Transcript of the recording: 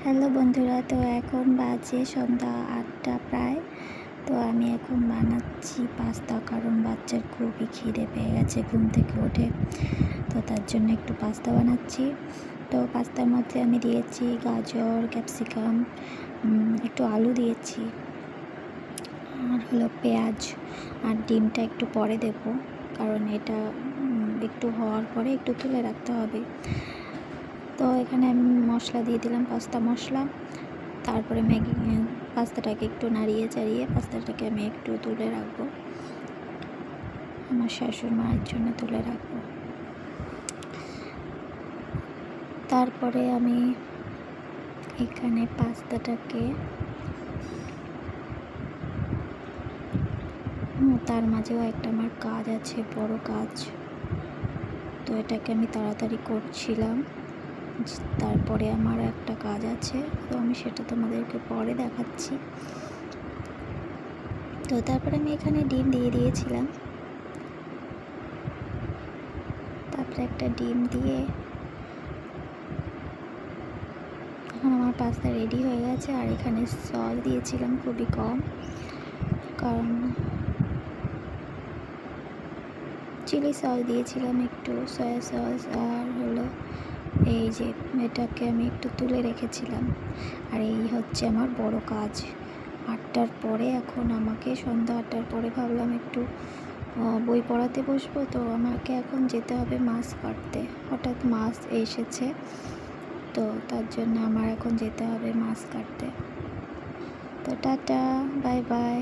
Hello বন্ধুরা, তো এখন বাজে সন্ধ্যা ৮টা প্রায়। তো আমি এখন বানাচ্ছি পাস্তা, কারণ বাচ্চার খুবই খিদে পেয়ে গেছে ঘুম থেকে উঠে। তো তার জন্য একটু পাস্তা বানাচ্ছি। তো পাস্তার মধ্যে আমি দিয়েছি গাজর, ক্যাপসিকাম, একটু আলু দিয়েছি, আর হলো পেঁয়াজ, আর ডিমটা একটু পরে দেব, কারণ এটা একটু হওয়ার পরে একটু তুলে রাখতে হবে। তো এখানে আমি মশলা দিয়ে দিলাম, পাস্তা মশলা। তারপরে পাস্তাটাকে একটু নাড়িয়ে চাড়িয়ে পাস্তাটাকে আমি একটু তুলে রাখবো, আমার শাশুড়ি মায়ের জন্য তুলে রাখবো। তারপরে আমি এখানে পাস্তাটাকে তার মাঝেও একটা আমার কাজ আছে, বড় কাজ। তো এটাকে আমি তাড়াতাড়ি করছিলাম, তারপরে আমার একটা কাজ আছে, তো আমি সেটা তোমাদেরকে পরে দেখাচ্ছি। তো তারপরে আমি এখানে ডিম দিয়ে দিয়েছিলাম, তারপরে একটা ডিম দিয়ে এখন আমার পাস্তা রেডি হয়ে গেছে। আর এখানে সস দিয়েছিলাম খুবই কম, কারণ চিলি সস দিয়েছিলাম একটু, সয়া সস, আর হলো এই যে এটাকে আমি একটু তুলে রেখেছিলাম। আর এই হচ্ছে আমার বড় কাজ। ৮টার পরে, এখন আমাকে সন্ধ্যা ৮টার পরে ভাবলাম একটু বই পড়াতে বসবো। তো আমাকে এখন যেতে হবে মাছ কাটতে, হঠাৎ মাছ এসেছে, তো তার জন্য আমার এখন যেতে হবে মাছ কাটতে। তো টাটা, বাই বাই।